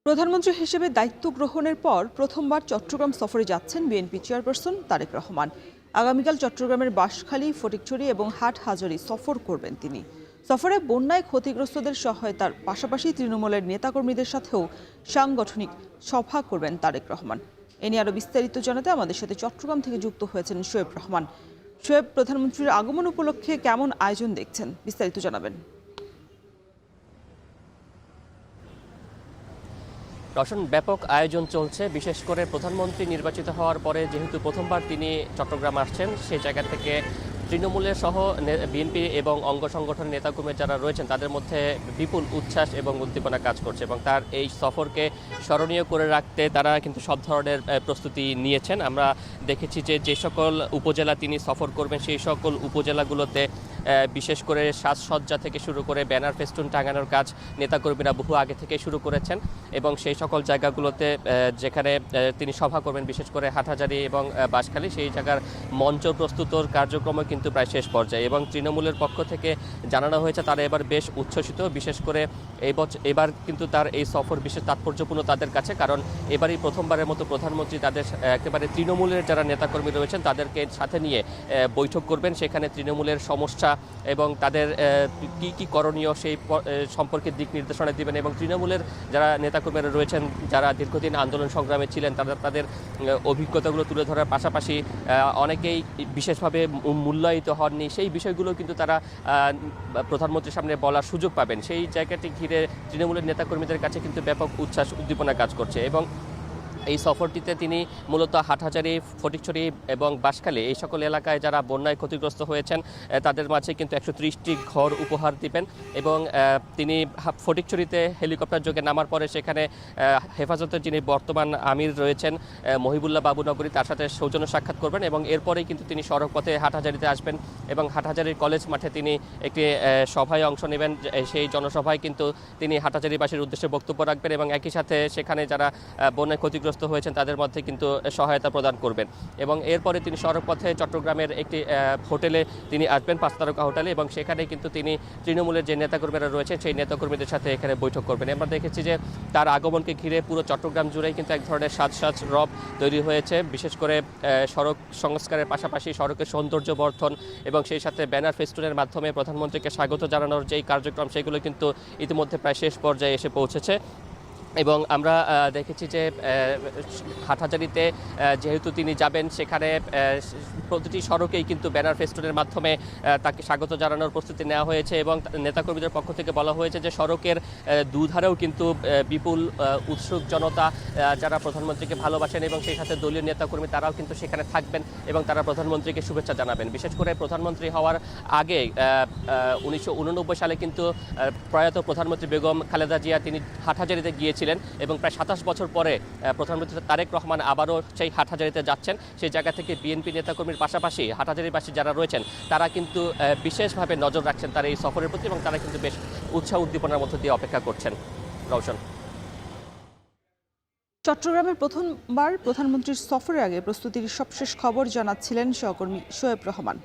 প্রধানমন্ত্রী হিসেবে দায়িত্ব গ্রহণের পর প্রথমবার চট্টগ্রাম সফরে যাচ্ছেন বিএনপি চেয়ারপারসন তারেক রহমান। আগামীকাল চট্টগ্রামের বাঁশখালী, ফটিকছড়ি এবং হাটহাজারী সফর করবেন তিনি। সফরে বন্যায় ক্ষতিগ্রস্তদের সহায়তার পাশাপাশি তৃণমূলের নেতাকর্মীদের সাথেও সাংগঠনিক সভা করবেন তারেক রহমান। এ নিয়ে আরও বিস্তারিত জানাতে আমাদের সাথে চট্টগ্রাম থেকে যুক্ত হয়েছেন শোয়েব রহমান। শোয়েব, প্রধানমন্ত্রীর আগমন উপলক্ষে কেমন আয়োজন দেখছেন, বিস্তারিত জানাবেন। রওশন, ব্যাপক আয়োজন চলছে। বিশেষ করে প্রধানমন্ত্রী নির্বাচিত হওয়ার পরে যেহেতু প্রথমবার তিনি চট্টগ্রাম আসছেন, সেই জায়গা থেকে তৃণমূলের সহ বিএনপি এবং অঙ্গ সংগঠনের নেতাকর্মী যারা রয়েছেন তাদের মধ্যে বিপুল উচ্ছ্বাস এবং উদ্দীপনা কাজ করছে এবং তার এই সফরকে স্মরণীয় করে রাখতে তারা কিন্তু সব ধরনের প্রস্তুতি নিয়েছেন। আমরা দেখেছি যে সকল উপজেলা তিনি সফর করবেন সেই সকল উপজেলাগুলোতে বিশেষ করে সাজসজ্জা থেকে শুরু করে ব্যানার ফেস্টুন টাঙানোর কাজ নেতাকর্মীরা বহু আগে থেকে শুরু করেছেন এবং সেই সকল জায়গাগুলোতে যেখানে তিনি সভা করবেন, বিশেষ করে হাটহাজারী এবং বাঁশখালী, সেই জায়গার মঞ্চ প্রস্তুতর কার্যক্রম কিন্তু প্রায় শেষ পর্যায়ে এবং তৃণমূলের পক্ষ থেকে জানানো হয়েছে তারা এবার বেশ উচ্ছ্বসিত। বিশেষ করে এবার কিন্তু তার এই সফর বিশেষ তাৎপর্যপূর্ণ তাদের কাছে, কারণ এবারই প্রথমবারের মতো প্রধানমন্ত্রী তাদের একেবারে তৃণমূলের যারা নেতাকর্মী রয়েছেন তাদেরকে সাথে নিয়ে বৈঠক করবেন। সেখানে তৃণমূলের সমস্যা এবং তাদের কি কি করণীয় সেই সম্পর্কে দিক নির্দেশনা দিবেন এবং তৃণমূলের যারা নেতাকর্মীরা রয়েছেন যারা দীর্ঘদিন আন্দোলন সংগ্রামে ছিলেন তাদের অভিজ্ঞতাগুলো তুলে ধরার পাশাপাশি অনেকেই বিশেষভাবে মূল্যায়িত হননি, সেই বিষয়গুলো কিন্তু তারা প্রধানমন্ত্রীর সামনে বলার সুযোগ পাবেন। সেই জায়গাটি ঘিরে তৃণমূলের নেতাকর্মীদের কাছে কিন্তু ব্যাপক উচ্ছ্বাস উদ্দীপনা কাজ করছে এবং এই সফরটিতে তিনি মূলত হাটহাজারী, ফটিকছড়ি এবং বাঁশখালী এই সকল এলাকায় যারা বন্যায় ক্ষতিগ্রস্ত হয়েছেন তাদের মাঝে কিন্তু 130টি ঘর উপহার দিবেন এবং তিনি ফটিকছড়িতে হেলিকপ্টার যোগে নামার পরে সেখানে হেফাজতের যিনি বর্তমান আমির রয়েছেন মহিবুল্লাহ বাবুনগরী, তার সাথে সৌজন্য সাক্ষাৎ করবেন এবং এরপরেই কিন্তু তিনি সড়ক পথে হাটহাজারীতে আসবেন এবং হাটহাজারীর কলেজ মাঠে তিনি একটি সভায় অংশ নেবেন। সেই জনসভায় কিন্তু তিনি হাটহাজারীবাসীর উদ্দেশ্যে বক্তব্য রাখবেন এবং একই সাথে সেখানে যারা বন্যায় ক্ষতিগ্রস্ত হয়েছেন তাদের মধ্যে কিন্তু সহায়তা প্রদান করবেন এবং এরপরে তিনি সড়কপথে চট্টগ্রামের একটি হোটেলে তিনি আসবেন, 5 তারকা হোটেলে, এবং সেখানে কিন্তু তিনি তৃণমূলের যে নেতাকর্মীরা রয়েছেন সেই নেতাকর্মীদের সাথে এখানে বৈঠক করবেন। আমরা দেখেছি যে তার আগমনকে ঘিরে পুরো চট্টগ্রাম জুড়েই কিন্তু এক ধরনের সাজ রব তৈরি হয়েছে। বিশেষ করে সড়ক সংস্কারের পাশাপাশি সড়কের সৌন্দর্য বর্ধন এবং সেই সাথে ব্যানার ফেস্টুনের মাধ্যমে প্রধানমন্ত্রীকে স্বাগত জানানোর যেই কার্যক্রম সেগুলো কিন্তু ইতিমধ্যে প্রায় শেষ পর্যায়ে এসে পৌঁছেছে এবং আমরা দেখেছি যে হাটহাজারীতে যেহেতু তিনি যাবেন সেখানে প্রতিটি সড়কেই কিন্তু ব্যানার ফেস্টুনের মাধ্যমে তাকে স্বাগত জানানোর প্রস্তুতি নেওয়া হয়েছে এবং নেতাকর্মীদের পক্ষ থেকে বলা হয়েছে যে সড়কের দুধারেও কিন্তু বিপুল উৎসুক জনতা যারা প্রধানমন্ত্রীকে ভালোবাসেন এবং সেই সাথে দলীয় নেতাকর্মী তারাও কিন্তু সেখানে থাকবেন এবং তারা প্রধানমন্ত্রীকে শুভেচ্ছা জানাবেন। বিশেষ করে প্রধানমন্ত্রী হওয়ার আগে 1989 সালে কিন্তু প্রয়াত প্রধানমন্ত্রী বেগম খালেদা জিয়া তিনি হাটহাজারীতে গিয়েছিলেন এবং প্রায় 27 বছর পরে প্রধানমন্ত্রী তারেক রহমান আবারও সেই হাটহাজারীতে যাচ্ছেন। সেই জায়গা থেকে বিএনপি নেতাকর্মীর পাশাপাশি হাটহাজারীবাসী যারা রয়েছেন তারা কিন্তু বিশেষভাবে নজর রাখছেন তার এই সফরের প্রতি এবং তারা কিন্তু বেশ উৎসাহ উদ্দীপনার মধ্য দিয়ে অপেক্ষা করছেন। রওশন, চট্টগ্রামের প্রথমবার প্রধানমন্ত্রীর সফরের আগে প্রস্তুতির সবশেষ খবর জানাচ্ছিলেন সহকর্মী শোয়েব রহমান।